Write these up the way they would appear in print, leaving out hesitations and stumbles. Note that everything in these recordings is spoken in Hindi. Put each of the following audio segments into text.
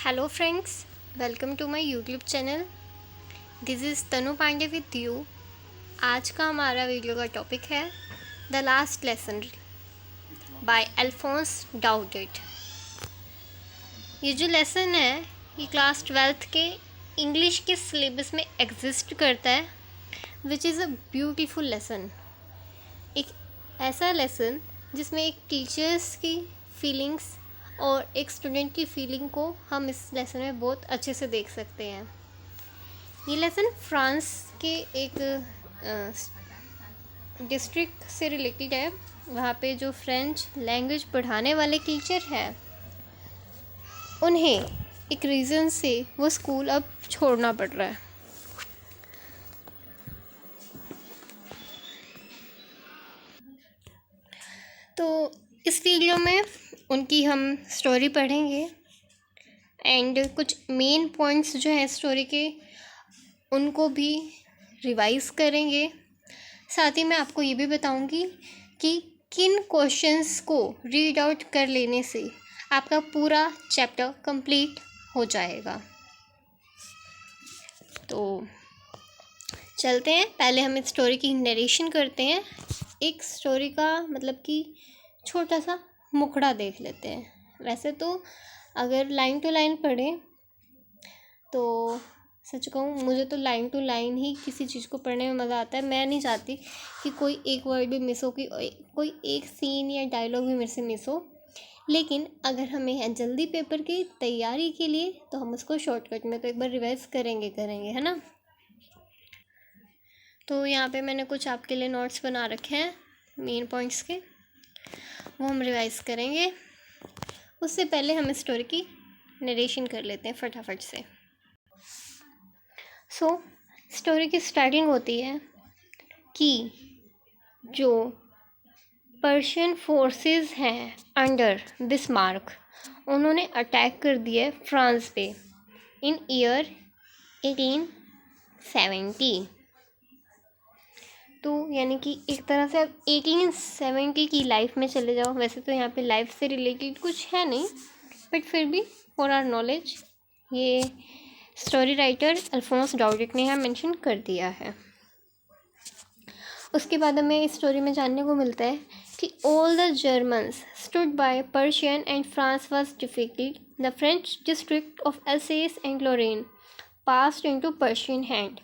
Hello friends, welcome to my YouTube channel. This is Tanu Pandey with you. आज का हमारा वीडियो का टॉपिक है the last lesson by Alphonse Daudet. ये जो लेसन है ये क्लास 12th के इंग्लिश के सिलेबस में एग्जिस्ट करता है, which is a beautiful lesson. एक ऐसा लेसन जिसमें एक टीचर्स की फीलिंग्स और एक स्टूडेंट की फीलिंग को हम इस लेसन में बहुत अच्छे से देख सकते हैं। ये लेसन फ्रांस के एक डिस्ट्रिक्ट से रिलेटेड है। वहाँ पे जो फ्रेंच लैंग्वेज पढ़ाने वाले टीचर हैं उन्हें एक रीज़न से वो स्कूल अब छोड़ना पड़ रहा है। तो इस वीडियो में उनकी हम स्टोरी पढ़ेंगे एंड कुछ मेन पॉइंट्स जो हैं स्टोरी के उनको भी रिवाइज करेंगे। साथ ही मैं आपको ये भी बताऊंगी कि किन क्वेश्चंस को रीड आउट कर लेने से आपका पूरा चैप्टर कंप्लीट हो जाएगा। तो चलते हैं, पहले हम इस स्टोरी की नरेशन करते हैं। एक स्टोरी का मतलब कि छोटा सा मुखड़ा देख लेते हैं। वैसे तो अगर लाइन टू लाइन पढ़ें तो सच कहूँ मुझे तो लाइन टू लाइन ही किसी चीज़ को पढ़ने में मज़ा आता है। मैं नहीं चाहती कि कोई एक वर्ड भी मिस हो, कि कोई एक सीन या डायलॉग भी मेरे से मिस हो। लेकिन अगर हमें है जल्दी पेपर की तैयारी के लिए तो हम उसको शॉर्टकट में तो एक बार रिवाइज करेंगे है ना। तो यहाँ पे मैंने कुछ आपके लिए नोट्स बना रखे हैं मेन पॉइंट्स के, वो हम रिवाइज करेंगे। उससे पहले हम स्टोरी की नरेशन कर लेते हैं फटाफट से। स्टोरी की स्टार्टिंग होती है कि जो पर्शियन फोर्सेस हैं अंडर बिस्मार्क, उन्होंने अटैक कर दिया फ्रांस पे इन ईयर 1870। तो यानी कि एक तरह से आप 1870 की लाइफ में चले जाओ। वैसे तो यहाँ पे लाइफ से रिलेटेड कुछ है नहीं, बट फिर भी फॉर आवर नॉलेज ये स्टोरी राइटर अल्फोंस डाउडेट ने यहाँ मेंशन कर दिया है। उसके बाद हमें इस स्टोरी में जानने को मिलता है कि all the Germans stood by Persian and France was defeated. The French district of Alsace and Lorraine passed into Persian hand.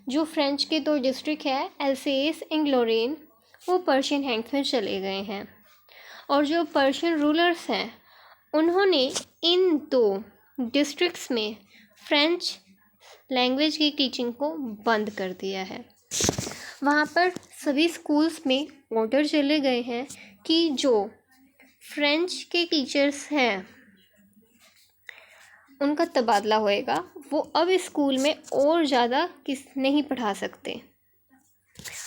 जो फ्रेंच के दो डिस्ट्रिक्ट है एल्सेस एंड लोरेन, वो पर्शियन हैंड्स में चले गए हैं। और जो पर्शियन रूलर्स हैं उन्होंने इन दो डिस्ट्रिक्ट्स में फ्रेंच लैंग्वेज की टीचिंग को बंद कर दिया है। वहाँ पर सभी स्कूल्स में ऑर्डर चले गए हैं कि जो फ्रेंच के टीचर्स हैं उनका तबादला होएगा। वो अब इस स्कूल में और ज़्यादा नहीं पढ़ा सकते,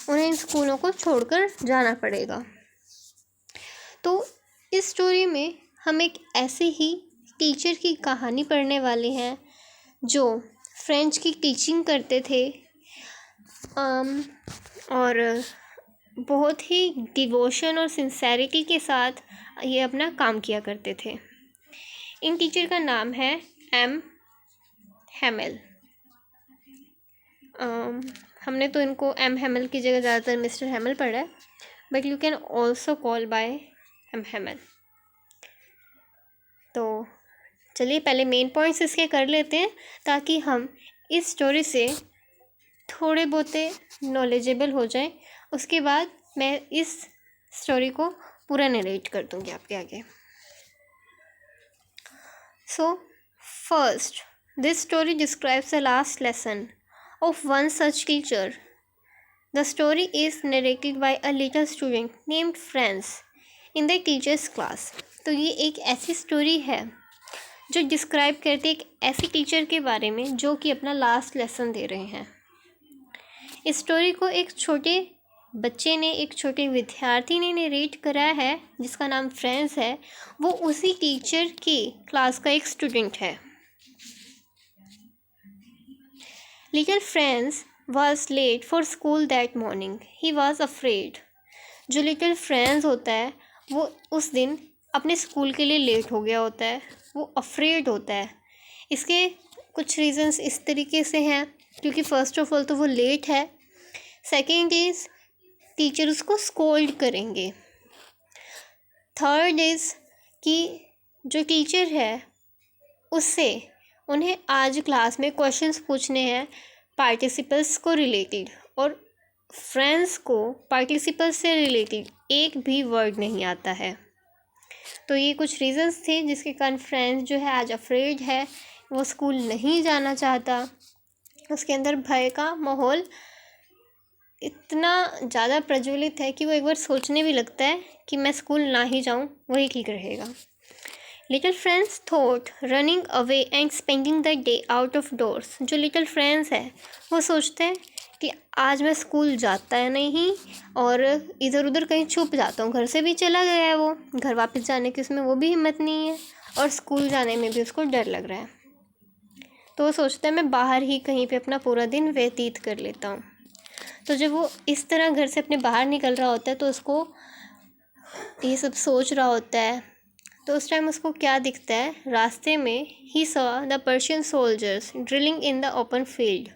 उन्हें इन स्कूलों को छोड़कर जाना पड़ेगा। तो इस स्टोरी में हम एक ऐसे ही टीचर की कहानी पढ़ने वाले हैं जो फ्रेंच की टीचिंग करते थे और बहुत ही डिवोशन और सिंसेरिटी के साथ ये अपना काम किया करते थे। इन टीचर का नाम है एम हैमेल। हमने तो इनको एम हैमेल की जगह ज़्यादातर मिस्टर हैमेल पढ़ा है, but you can also call by M Hamel. तो चलिए पहले मेन पॉइंट्स इसके कर लेते हैं ताकि हम इस स्टोरी से थोड़े बहुते नॉलेजेबल हो जाएं। उसके बाद मैं इस स्टोरी को पूरा नरेट कर दूँगी आपके आगे। First, this story describes the last lesson of one such teacher. The story is narrated by a little student named Franz in the teacher's class. तो ये एक ऐसी स्टोरी है जो डिस्क्राइब करती है एक ऐसी टीचर के बारे में जो कि अपना लास्ट लेसन दे रहे हैं। इस स्टोरी को एक छोटे बच्चे ने, एक छोटे विद्यार्थी ने नरेट कराया है जिसका नाम फ्रेंड्स है। वो उसी टीचर की क्लास का एक स्टूडेंट है। Little friends was late for school that morning, he was afraid. जो लिटिल फ्रेंड्स होता है वो उस दिन अपने स्कूल के लिए लेट हो गया होता है, वो अफ्रेड होता है। इसके कुछ रीजंस इस तरीके से हैं, क्योंकि फ़र्स्ट ऑफ ऑल तो वो लेट है, सेकेंड इज़ टीचर उसको स्कोल्ड करेंगे, थर्ड इज़ कि जो टीचर है उससे उन्हें आज क्लास में क्वेश्चंस पूछने हैं पार्टिसिपल्स को रिलेटेड, और फ्रेंड्स को पार्टिसिपल्स से रिलेटेड एक भी वर्ड नहीं आता है। तो ये कुछ रीज़न्स थे जिसके कारण फ्रेंड्स जो है आज अफ्रेड है, वो स्कूल नहीं जाना चाहता, उसके अंदर भय का माहौल इतना ज़्यादा प्रज्वलित है कि वो एक बार सोचने भी लगता है कि मैं स्कूल ना ही जाऊँ, वही ठीक रहेगा। Little friends thought running away and spending the day out of doors. जो लिटिल फ्रेंड्स है वो सोचते हैं कि आज मैं स्कूल जाता है नहीं और इधर उधर कहीं छुप जाता हूँ, घर से भी चला गया है, वो घर वापस जाने की उसमें वो भी हिम्मत नहीं है और स्कूल जाने में भी उसको डर लग रहा है, तो वो सोचता है मैं बाहर ही कहीं पे अपना पूरा दिन व्यतीत कर लेता हूँ। तो जब वो इस तरह घर से अपने बाहर निकल रहा होता है तो उसको ये सब सोच रहा होता है, तो उस टाइम उसको क्या दिखता है, रास्ते में he saw the Persian soldiers drilling in the open field.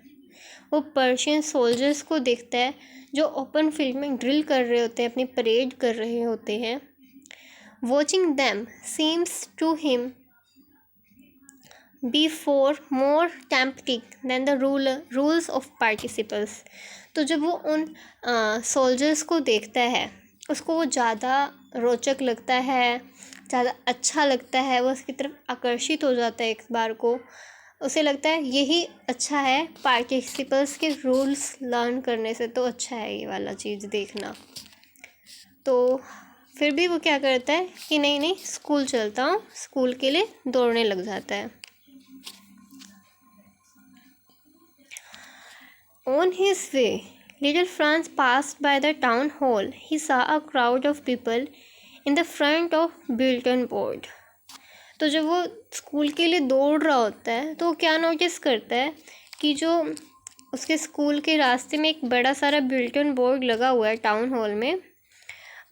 वो पर्शियन सोल्जर्स को देखता है जो ओपन फील्ड में ड्रिल कर रहे होते हैं, अपनी परेड कर रहे होते हैं। Watching them seems to him before more tempting than the rules of participles। तो जब वो उन सोल्जर्स को देखता है उसको वो ज़्यादा रोचक लगता है, ज़्यादा अच्छा लगता है, वो उसकी तरफ आकर्षित हो जाता है एक बार को, उसे लगता है यही अच्छा है, पार्टिसिपल्स के रूल्स लर्न करने से तो अच्छा है ये वाला चीज़ देखना। तो फिर भी वो क्या करता है कि नहीं नहीं स्कूल चलता हूँ, स्कूल के लिए दौड़ने लग जाता है। On his way, little Franz passed by the town hall. He saw a crowd of people in the front of bulletin board। तो जब वो स्कूल के लिए दौड़ रहा होता है तो वो क्या नोटिस करता है कि जो उसके स्कूल के रास्ते में एक बड़ा सारा बुलेटिन बोर्ड लगा हुआ है टाउन हॉल में,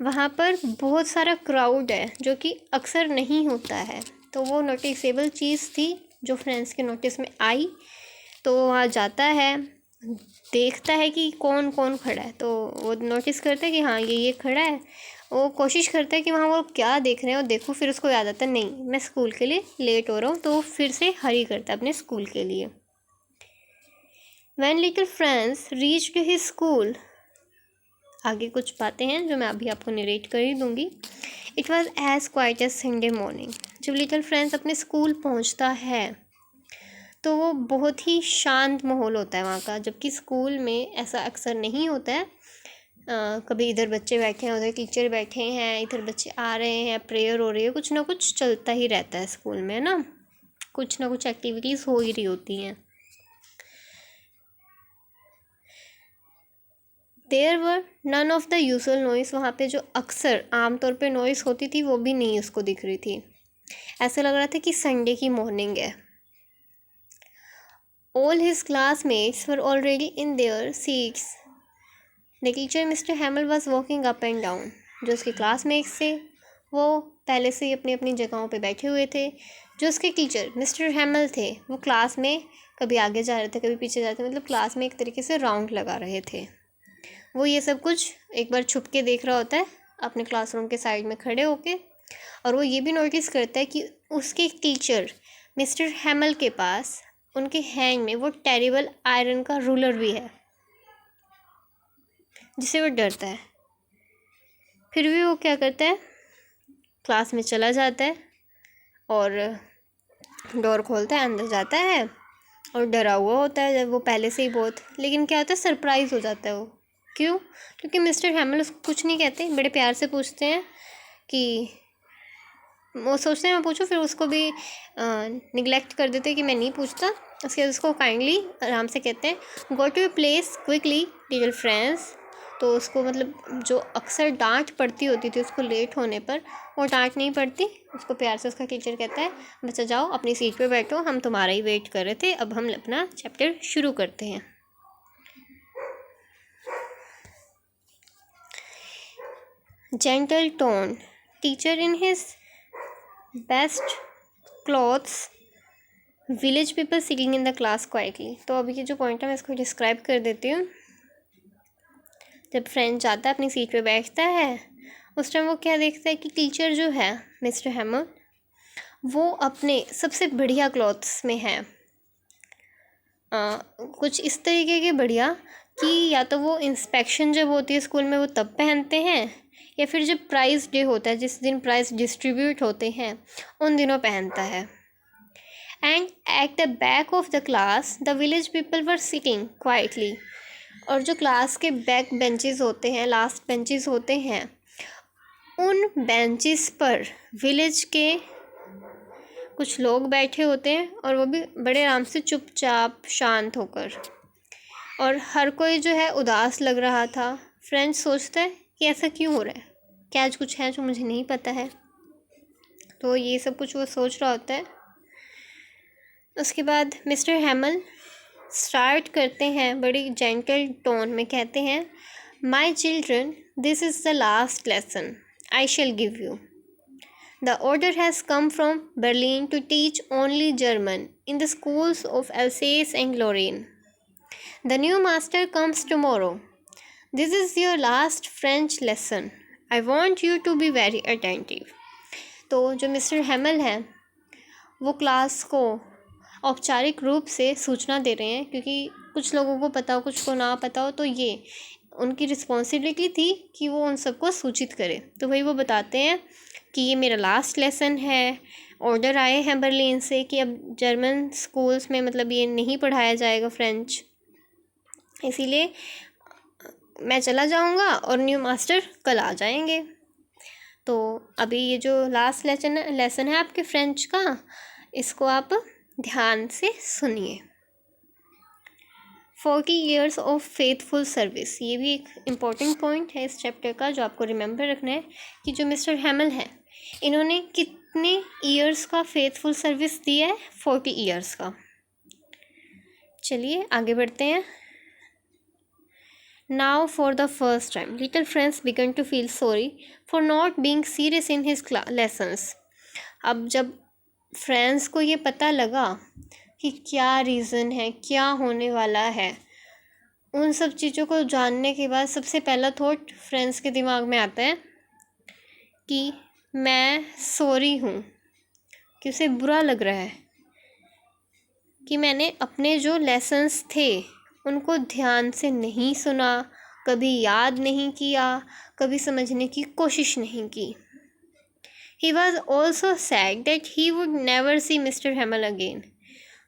वहाँ पर बहुत सारा क्राउड है जो कि अक्सर नहीं होता है। तो वो नोटिसेबल चीज़ थी जो फ्रेंड्स के नोटिस में आई, तो वहाँ जाता है, देखता है कि कौन कौन खड़ा है, तो वो नोटिस करता है कि हाँ ये खड़ा है। वो कोशिश करता है कि वहाँ वो क्या देख रहे हैं और देखो, फिर उसको याद आता है नहीं मैं स्कूल के लिए लेट हो रहा हूँ, तो वो फिर से हरी करता है अपने स्कूल के लिए। When little Franz reached his school, आगे कुछ बातें हैं जो मैं अभी आपको नरेट कर ही दूँगी। It was as quite as Sunday morning. जब लिटिल फ्रेंड्स अपने स्कूल पहुँचता है तो वो बहुत ही शांत माहौल होता है वहाँ का, जबकि स्कूल में ऐसा अक्सर नहीं होता है। कभी इधर बच्चे बैठे हैं, उधर टीचर बैठे हैं, इधर बच्चे आ रहे हैं, प्रेयर हो रही है, कुछ ना कुछ चलता ही रहता है स्कूल में ना, कुछ ना कुछ एक्टिविटीज़ हो ही रही होती हैं। There were none of the usual noise. वहाँ पे जो अक्सर आमतौर पे नॉइस होती थी वो भी नहीं उसको दिख रही थी। ऐसा लग रहा था कि संडे की मॉर्निंग है। All his classmates were already in their seats. The teacher Mr. Hamill was walking up and down. जो उसके क्लासमेट्स थे वो पहले से ही अपनी अपनी जगहों पे बैठे हुए थे। जो उसके टीचर मिस्टर हैमल थे वो क्लास में कभी आगे जा रहे थे कभी पीछे जा रहे थे, मतलब क्लास में एक तरीके से राउंड लगा रहे थे। वो ये सब कुछ एक बार छुप के देख रहा होता है अपने क्लासरूम के साइड में खड़े होके, और वो ये भी नोटिस करता है कि उसके टीचर मिस्टर हैमल के पास उनके हैंड में वो टेरिबल आयरन का रूलर भी है जिसे वो डरता है। फिर भी वो क्या करता है, क्लास में चला जाता है और डोर खोलता है, अंदर जाता है और डरा हुआ होता है जब वो पहले से ही बहुत, लेकिन क्या होता है सरप्राइज़ हो जाता है वो। क्यों? क्योंकि मिस्टर हैमल उसको कुछ नहीं कहते, बड़े प्यार से पूछते हैं कि वो सोचते हैं मैं पूछूं, फिर उसको भी निगलेक्ट कर देते हैं कि मैं नहीं पूछता। उसके बाद उसको काइंडली आराम से कहते हैं go to your place quickly little friends. तो उसको मतलब जो अक्सर डांट पड़ती होती थी उसको लेट होने पर, वो डांट नहीं पड़ती, उसको प्यार से उसका टीचर कहता है बच्चा जाओ अपनी सीट पे बैठो, हम तुम्हारा ही वेट कर रहे थे, अब हम अपना चैप्टर शुरू करते हैं। Gentle tone, teacher in his best clothes village people sitting in the class quietly. तो अभी ये जो पॉइंट है मैं इसको डिस्क्राइब कर देती हूँ। जब फ्रेंच आता है अपनी सीट पे बैठता है, उस टाइम वो क्या देखता है कि टीचर जो है मिस्टर हैमल, वो अपने सबसे बढ़िया क्लॉथ्स में है। कुछ इस तरीके के बढ़िया कि या तो वो इंस्पेक्शन जब होती है स्कूल में वो तब पहनते हैं, या फिर जब प्राइज़ डे होता है, जिस दिन प्राइज़ डिस्ट्रीब्यूट होते हैं उन दिनों पहनता है। And at the back of the class the village people were sitting quietly. और जो क्लास के बैक बेंचेस होते हैं, लास्ट बेंचेस होते हैं, उन बेंचेस पर विलेज के कुछ लोग बैठे होते हैं, और वो भी बड़े आराम से चुपचाप शांत होकर। और हर कोई जो है उदास लग रहा था। फ्रेंच सोचता है कि ऐसा क्यों हो रहा है, क्या आज कुछ है जो मुझे नहीं पता है। तो ये सब कुछ वो सोच रहा होता है। उसके बाद मिस्टर हैमल स्टार्ट करते हैं बड़ी जेंटल टोन में, कहते हैं, my children, this is the last lesson I shell give you. The order has come from Berlin to teach only German in the schools of Alsace and Lorraine. The new master comes tomorrow. This is your last French lesson. I want you to be very attentive. तो जो मिस्टर हैमल हैं वो क्लास को औपचारिक रूप से सूचना दे रहे हैं, क्योंकि कुछ लोगों को पता हो कुछ को ना पता हो, तो ये उनकी रिस्पॉन्सिबिलिटी थी कि वो उन सबको सूचित करें। तो भाई वो बताते हैं कि ये मेरा लास्ट लेसन है, ऑर्डर आए हैं बर्लिन से कि अब जर्मन स्कूल्स में मतलब ये नहीं पढ़ाया जाएगा फ्रेंच, इसीलिए मैं चला जाऊंगा और न्यू मास्टर कल आ जाएंगे। तो अभी ये जो लास्ट लेसन है आपके फ्रेंच का, इसको आप ध्यान से सुनिए। 40 years ऑफ फेथफुल सर्विस, ये भी एक इम्पॉर्टेंट पॉइंट है इस चैप्टर का जो आपको रिमेंबर रखना है कि जो मिस्टर हैमल हैं इन्होंने कितने ईयर्स का फेथफुल सर्विस दिया है, 40 ईयर्स का। चलिए आगे बढ़ते हैं। Now for the first time little French began to feel sorry for not being serious in his lessons. अब जब फ्रेंच को ये पता लगा कि क्या रीज़न है, क्या होने वाला है, उन सब चीज़ों को जानने के बाद सबसे पहला थॉट फ्रेंच के दिमाग में आता है कि मैं सॉरी हूँ, कि उसे बुरा लग रहा है कि मैंने अपने जो लेसन्स थे उनको ध्यान से नहीं सुना, कभी याद नहीं किया, कभी समझने की कोशिश नहीं की। He was also sad that he would never see Mr. Hamel again.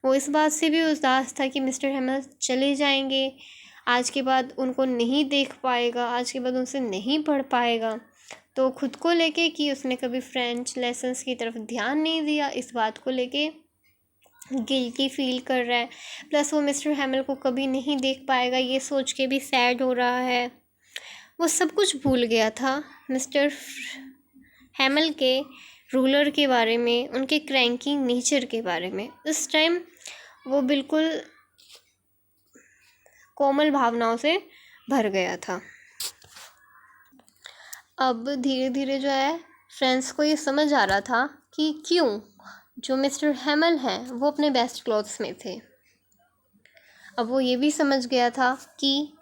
वो इस बात से भी उदास था कि मिस्टर हैमल चले जाएंगे, आज के बाद उनको नहीं देख पाएगा, आज के बाद उनसे नहीं पढ़ पाएगा। तो खुद को लेके कि उसने कभी फ्रेंच लेसन्स की तरफ ध्यान नहीं दिया, इस बात को लेके गिल्टी फील कर रहा है। प्लस वो मिस्टर हैमल को कभी नहीं देख पाएगा, ये सोच के भी सैड हो रहा है। वो सब कुछ भूल गया था मिस्टर हैमल के रूलर के बारे में, उनके क्रैंकिंग नेचर के बारे में। इस टाइम वो बिल्कुल कोमल भावनाओं से भर गया था। अब धीरे धीरे जो है फ्रेंड्स को ये समझ आ रहा था कि क्यों जो मिस्टर हैमल हैं वो अपने बेस्ट क्लॉथ्स में थे। अब वो ये भी समझ गया था कि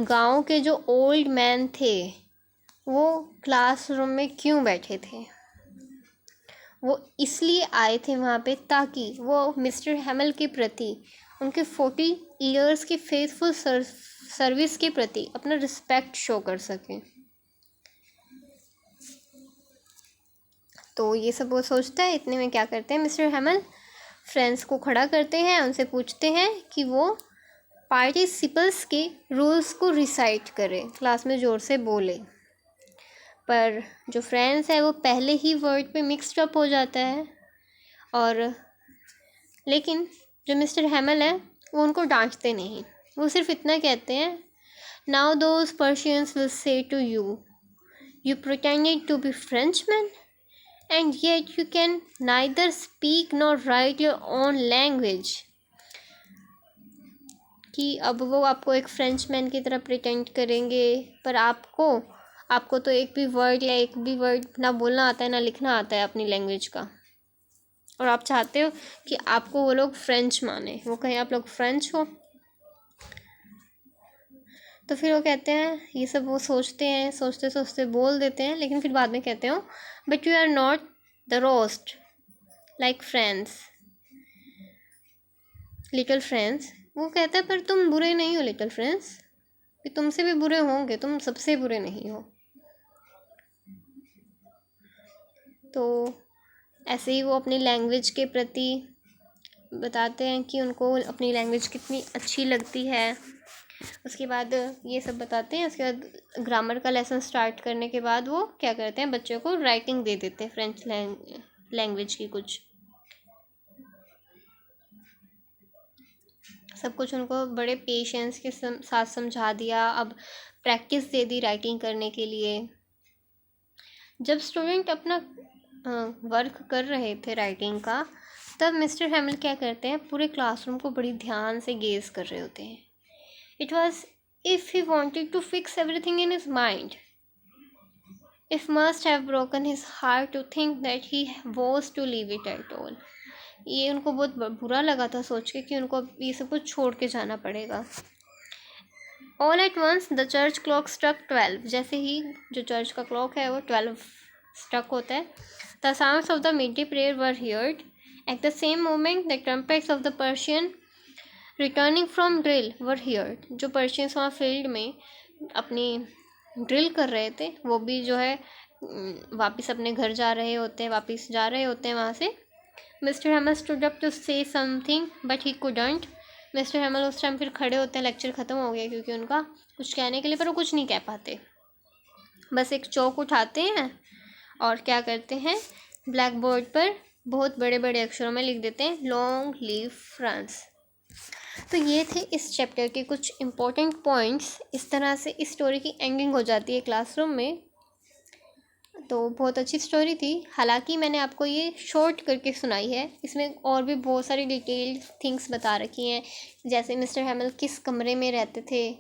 गांव के जो ओल्ड मैन थे वो क्लासरूम में क्यों बैठे थे। वो इसलिए आए थे वहाँ पे ताकि वो मिस्टर हैमल के प्रति, उनके 40 ईयर्स की फेथफुल सर्विस के प्रति अपना रिस्पेक्ट शो कर सकें। तो ये सब वो सोचता है। इतने में क्या करते हैं मिस्टर हैमल, फ्रेंड्स को खड़ा करते हैं, उनसे पूछते हैं कि वो पार्टिसिपल्स के रूल्स को रिसाइट करें, क्लास में ज़ोर से बोले। पर जो फ्रेंड्स है वो पहले ही वर्ड पे मिक्सड अप हो जाता है, और लेकिन जो मिस्टर हैमल है वो उनको डांटते नहीं, वो सिर्फ इतना कहते हैं, now those Persians will say to you, you pretended to be Frenchman and yet you can neither speak nor write your own language. कि अब वो आपको एक फ्रेंचमैन की तरह प्रिटेंड करेंगे, पर आपको तो एक भी वर्ड ना बोलना आता है ना लिखना आता है अपनी लैंग्वेज का। और आप चाहते हो कि आपको वो लोग फ्रेंच माने, वो कहें आप लोग फ्रेंच हो। तो फिर वो कहते हैं, ये सब वो सोचते हैं, सोचते सोचते बोल देते हैं, लेकिन फिर बाद में कहते हो but you are not the worst like friends, little friends. वो कहता है पर तुम बुरे नहीं हो लिटिल फ्रेंड्स, तुमसे भी बुरे होंगे, तुम सबसे बुरे नहीं हो। तो ऐसे ही वो अपनी लैंग्वेज के प्रति बताते हैं कि उनको अपनी लैंग्वेज कितनी अच्छी लगती है। उसके बाद ये सब बताते हैं। उसके बाद ग्रामर का लेसन स्टार्ट करने के बाद वो क्या करते हैं, बच्चों को राइटिंग दे देते हैं फ्रेंच लैंग्वेज की कुछ। सब कुछ उनको बड़े पेशेंस के साथ समझा दिया। अब प्रैक्टिस दे दी राइटिंग करने के लिए। जब स्टूडेंट अपना वर्क कर रहे थे राइटिंग का, तब मिस्टर हैमिल क्या करते हैं, पूरे क्लासरूम को बड़ी ध्यान से गेज कर रहे होते हैं। It was if he wanted to fix everything in his mind, if must have broken his heart to think that he was to leave it at all. ये उनको बहुत बुरा लगा था सोच के कि उनको ये सब कुछ छोड़ के जाना पड़ेगा। All at once the church clock struck 12। जैसे ही जो चर्च का क्लॉक है वो 12 स्ट्रक होता है। The sounds of the mid day prayer were heard at the same moment the trumpets of the Persian returning from drill were heard. जो पर्शियंस वहाँ फील्ड में अपनी ड्रिल कर रहे थे, वो भी जो है वापस अपने घर जा रहे होते हैं, वापस जा रहे होते हैं वहाँ से। Mister Hamel stood up to say something but he couldn't. Mister Hamel उस टाइम फिर खड़े होते हैं, लेक्चर ख़त्म हो गया क्योंकि उनका कुछ कहने के लिए, पर वो कुछ नहीं कह पाते। बस एक चौक उठाते हैं और क्या करते हैं, ब्लैक बोर्ड पर बहुत बड़े बड़े अक्षरों में लिख देते हैं, लॉन्ग लीव फ्रांस। तो ये थे इस चैप्टर के कुछ इम्पोर्टेंट पॉइंट्स। इस तरह से इस स्टोरी की एंडिंग हो जाती है क्लासरूम में। तो बहुत अच्छी स्टोरी थी। हालांकि मैंने आपको ये शॉर्ट करके सुनाई है, इसमें और भी बहुत सारी डिटेल्ड थिंग्स बता रखी हैं। जैसे मिस्टर हैमिल किस कमरे में रहते थे,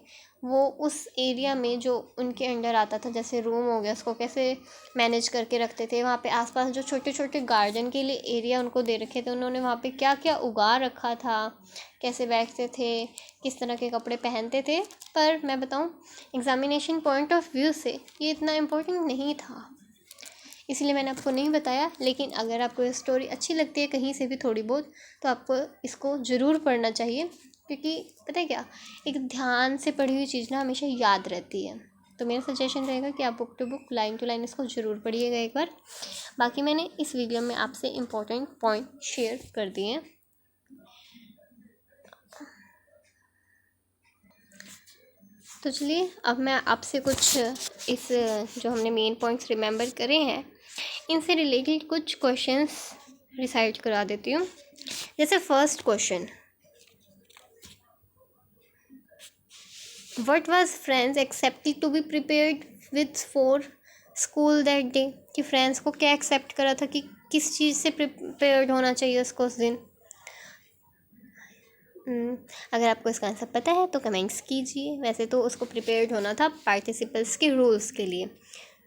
वो उस एरिया में जो उनके अंडर आता था, जैसे रूम हो गया, उसको कैसे मैनेज करके रखते थे। वहाँ पे आसपास जो छोटे छोटे गार्डन के लिए एरिया उनको दे रखे थे, उन्होंने वहाँ पे क्या क्या उगा रखा था, कैसे बैठते थे, किस तरह के कपड़े पहनते थे। पर मैं बताऊँ, एग्ज़ामिनेशन पॉइंट ऑफ व्यू से ये इतना इम्पोर्टेंट नहीं था, इसलिए मैंने आपको नहीं बताया। लेकिन अगर आपको ये स्टोरी अच्छी लगती है कहीं से भी थोड़ी बहुत, तो आपको इसको ज़रूर पढ़ना चाहिए, क्योंकि पता है क्या, एक ध्यान से पढ़ी हुई चीज़ ना हमेशा याद रहती है। तो मेरा सजेशन रहेगा कि आप book to book, line to line इसको ज़रूर पढ़िएगा एक बार। बाकी मैंने इस वीडियो में आपसे इम्पोर्टेंट पॉइंट शेयर कर दिए हैं। तो चलिए अब मैं आपसे कुछ इस जो हमने मेन पॉइंट्स रिमेंबर करे हैं, इनसे रिलेटेड कुछ क्वेश्चंस रिसाइट करा देती हूँ। जैसे first question, what was friends expected to be prepared with for school that day. कि फ्रेंड्स को क्या एक्सेप्ट करा था कि किस चीज़ से प्रिपेयर्ड होना चाहिए उसको उस दिन। अगर आपको इसका आंसर पता है तो कमेंट्स कीजिए। वैसे तो उसको प्रिपेयर्ड होना था पार्टिसिपल्स के रूल्स के लिए।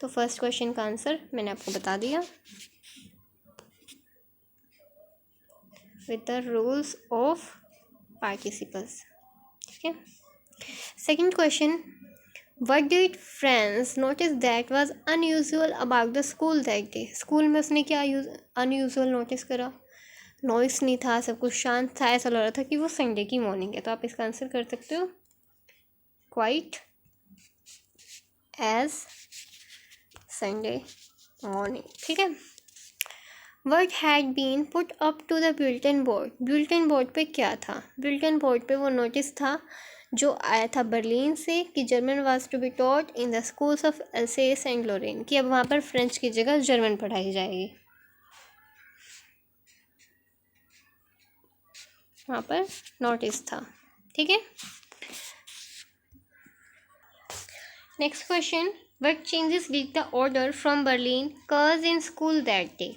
तो फर्स्ट क्वेश्चन का आंसर मैंने आपको बता दिया, with the rules of participles. ठीक है। Second question, what did friends notice that was unusual about the school that day. School में उसने क्या अनयूजुअल नोटिस करा। नॉइस नहीं था, सब कुछ शांत था, ऐसा लग रहा था कि वो संडे की मॉर्निंग है। तो आप इसका आंसर कर सकते हो, क्वाइट एज संडे मॉर्निंग। ठीक है। What had been put up to the bulletin board? Bulletin board पे क्या था। बुलेटिन बोर्ड पे वो नोटिस था जो आया था बर्लिन से कि German was to be taught in the schools of Alsace and Lorraine, कि अब वहाँ पर फ्रेंच की जगह जर्मन पढ़ाई जाएगी। वहाँ पर नोटिस था। ठीक है। Next question, what changes did the order from Berlin cause in school that day.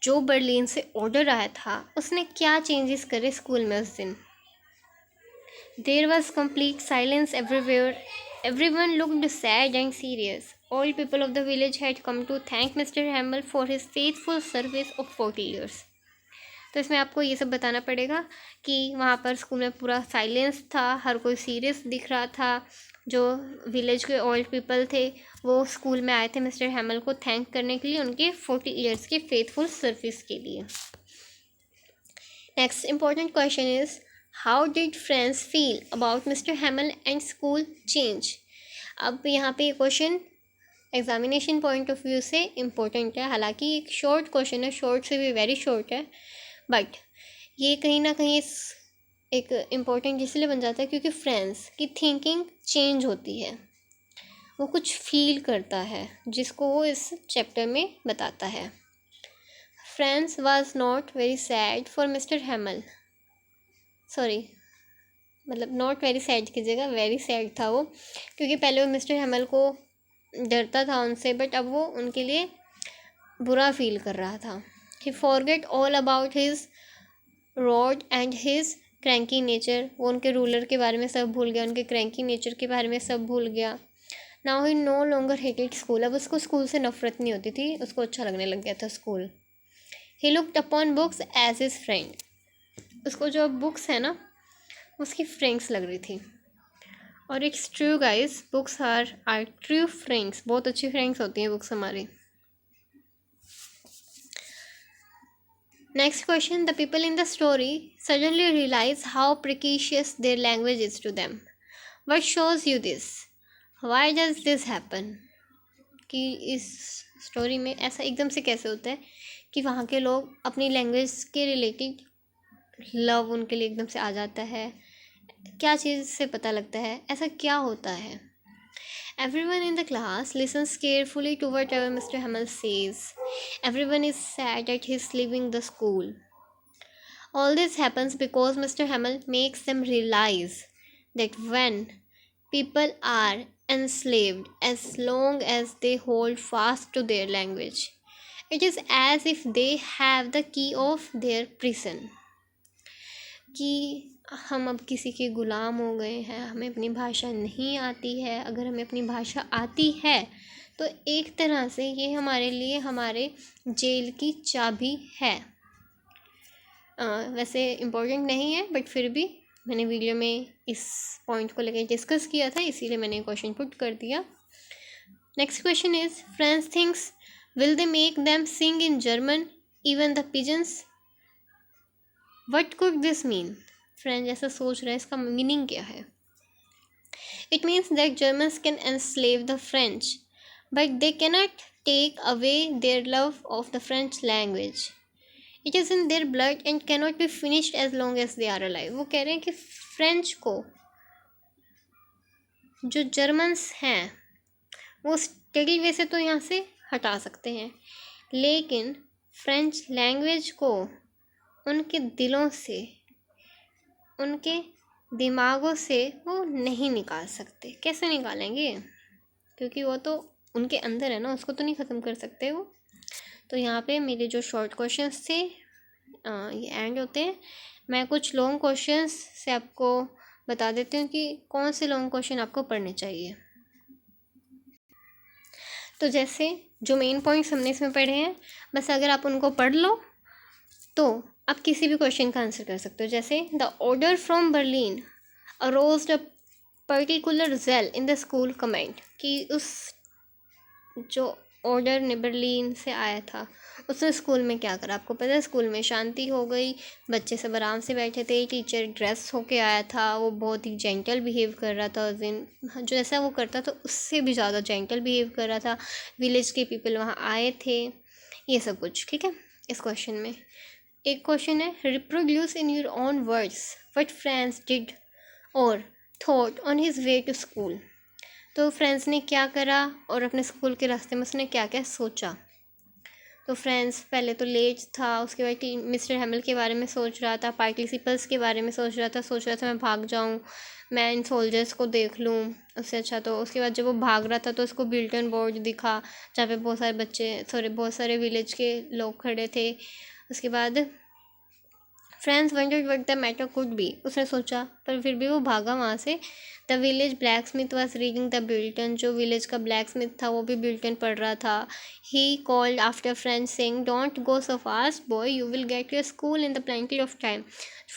जो बर्लिन से ऑर्डर आया था उसने क्या चेंजेस करे स्कूल में उस दिन। There was complete silence everywhere, everyone looked sad and serious, all people of the village had come to thank mister Hamel for his faithful service of 40 years। तो इसमें आपको ये सब बताना पड़ेगा कि वहाँ पर स्कूल में पूरा साइलेंस था, हर कोई सीरियस दिख रहा था। जो विलेज के ओल्ड पीपल थे वो स्कूल में आए थे मिस्टर हैमल को थैंक करने के लिए, उनके 40 ईयर्स के फेथफुल सर्विस के लिए। Next important question is, how did friends feel about mister हैमल and school change. अब यहाँ पे question examination point of view से इम्पोर्टेंट है, हालांकि एक शॉर्ट क्वेश्चन है, शॉर्ट से भी वेरी शॉर्ट है, बट ये कहीं ना कहीं एक इम्पोर्टेंट इसलिए बन जाता है क्योंकि फ्रेंड्स की थिंकिंग चेंज होती है, वो कुछ फील करता है जिसको वो इस चैप्टर में बताता है। Friends was not very sad for mister हैमल, sorry मतलब नॉट वेरी सैड की जगह वेरी सैड था वो, क्योंकि पहले वो मिस्टर हैमल को डरता था उनसे, बट अब वो उनके लिए बुरा फील कर रहा था। He forget all about his rod and his cranky nature, वो उनके रूलर के बारे में सब भूल गया, उनके क्रैंकी नेचर के बारे में सब भूल गया। Now he no longer hated school, अब उसको स्कूल से नफरत नहीं होती थी, उसको अच्छा लगने लग गया था school. He looked upon books as his friend, उसको जो बुक्स है ना उसकी फ्रेंड्स लग रही थी। और it's true guys, books are true friends, बहुत अच्छी फ्रेंड्स होती हैं बुक्स हमारी। Next question, the people in the story suddenly realize how precious their language is to them, what shows you this, why does this happen. कि इस स्टोरी में ऐसा एकदम से कैसे होता है कि वहाँ के लोग अपनी लैंग्वेज के रिलेटेड लव उनके लिए एकदम से आ जाता है, क्या चीज़ से पता लगता है, ऐसा क्या होता है। Everyone in the class listens carefully to whatever Mr. Hamel says. Everyone is sad at his leaving the school. All this happens because Mr. Hamel makes them realize that when people are enslaved, as long as they hold fast to their language, it is as if they have the key of their prison. कि हम अब किसी के ग़ुलाम हो गए हैं, हमें अपनी भाषा नहीं आती है। अगर हमें अपनी भाषा आती है तो एक तरह से ये हमारे लिए हमारे जेल की चाबी है। वैसे इम्पोर्टेंट नहीं है, बट फिर भी मैंने वीडियो में इस पॉइंट को लेकर डिस्कस किया था, इसीलिए मैंने क्वेश्चन पुट कर दिया। Next question is, friends thinks will they make them sing in German even the pigeons, what could this mean. Friend ऐसा सोच रहा है, इसका मीनिंग क्या है। It means that Germans can enslave the French but they cannot take away their love of the French language, it is in their blood and cannot be finished as long as they are alive. वो कह रहे हैं कि फ्रेंच को जो जर्मन्स हैं वो स्टडी वे से तो यहाँ से हटा सकते हैं, लेकिन फ्रेंच लैंग्वेज को उनके दिलों से, उनके दिमागों से वो नहीं निकाल सकते। कैसे निकालेंगे, क्योंकि वो तो उनके अंदर है ना, उसको तो नहीं ख़त्म कर सकते वो। तो यहाँ पे मेरे जो शॉर्ट क्वेश्चंस थे ये एंड होते हैं। मैं कुछ लॉन्ग क्वेश्चंस से आपको बता देती हूँ कि कौन से लॉन्ग क्वेश्चन आपको पढ़ने चाहिए। तो जैसे जो मेन पॉइंट्स हमने इसमें पढ़े हैं, बस अगर आप उनको पढ़ लो तो आप किसी भी क्वेश्चन का आंसर कर सकते हो। जैसे the order from Berlin aroused a particular zeal in the school comment, कि उस जो ऑर्डर ने बर्लिन से आया था उसने स्कूल में क्या करा। आपको पता है स्कूल में शांति हो गई, बच्चे सब आराम से बैठे थे, टीचर ड्रेस होके आया था, वो बहुत ही जेंटल बिहेव कर रहा था उस दिन, जो ऐसा वो करता तो उससे भी ज़्यादा जेंटल बिहेव कर रहा था। विलेज के पीपल वहाँ आए थे, ये सब कुछ ठीक है। इस क्वेश्चन में एक क्वेश्चन है, reproduce in your own words what friends did और thought on his way to school. तो फ्रेंड्स ने क्या करा और अपने स्कूल के रास्ते में उसने क्या क्या सोचा। तो फ्रेंड्स पहले तो लेट था, उसके बाद मिस्टर हैमल के बारे में सोच रहा था, पार्टिसिपल्स के बारे में सोच रहा था मैं भाग जाऊँ, मैं इन सोल्जर्स को देख लूँ उससे अच्छा। तो उसके बाद जब वो भाग रहा था तो उसको बिल्टन बोर्ड दिखा जहाँ पे बहुत सारे विलेज के लोग खड़े थे। उसके बाद friends wondered what the matter could be, उसने सोचा, पर फिर भी वो भागा वहाँ से। The village blacksmith was reading the bulletin, जो विलेज का ब्लैक स्मिथ था वो भी बुलेटिन पढ़ रहा था. He called after friend saying don't go so fast boy, you will get your school in the plenty of time.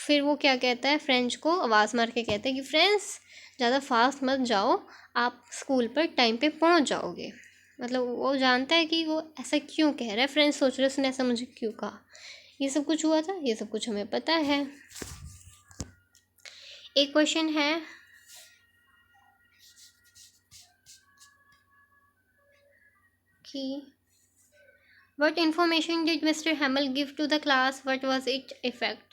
फिर वो क्या कहता है, फ्रेंड्स को आवाज़ मार के कहता है कि फ्रेंड्स ज़्यादा फास्ट मत जाओ, आप स्कूल पर टाइम पे पहुंच जाओगे. मतलब वो जानता है कि वो ऐसा क्यों कह रहा है. फ्रेंड्स सोच रहे उसने ऐसा मुझे क्यों कहा. ये सब कुछ हुआ था, ये सब कुछ हमें पता है. एक क्वेश्चन है कि what information did Mr. Hamel give to the class, what was its effect.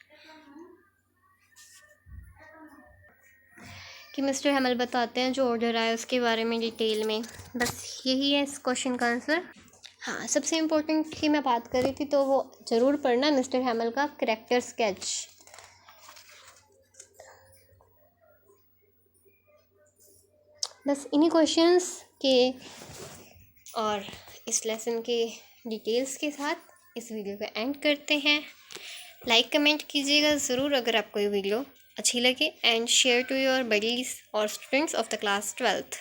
कि मिस्टर हैमल बताते हैं जो ऑर्डर आया उसके बारे में डिटेल में. बस यही है इस क्वेश्चन का आंसर. हाँ, सबसे इम्पोर्टेंट की मैं बात कर रही थी तो वो ज़रूर पढ़ना मिस्टर हैमल का कैरेक्टर स्केच. बस इन्हीं क्वेश्चंस के और इस लेसन के डिटेल्स के साथ इस वीडियो का एंड करते हैं. लाइक कमेंट कीजिएगा ज़रूर अगर आपको ये वीडियो अच्छी लगे, and share to your buddies और students of the class 12th.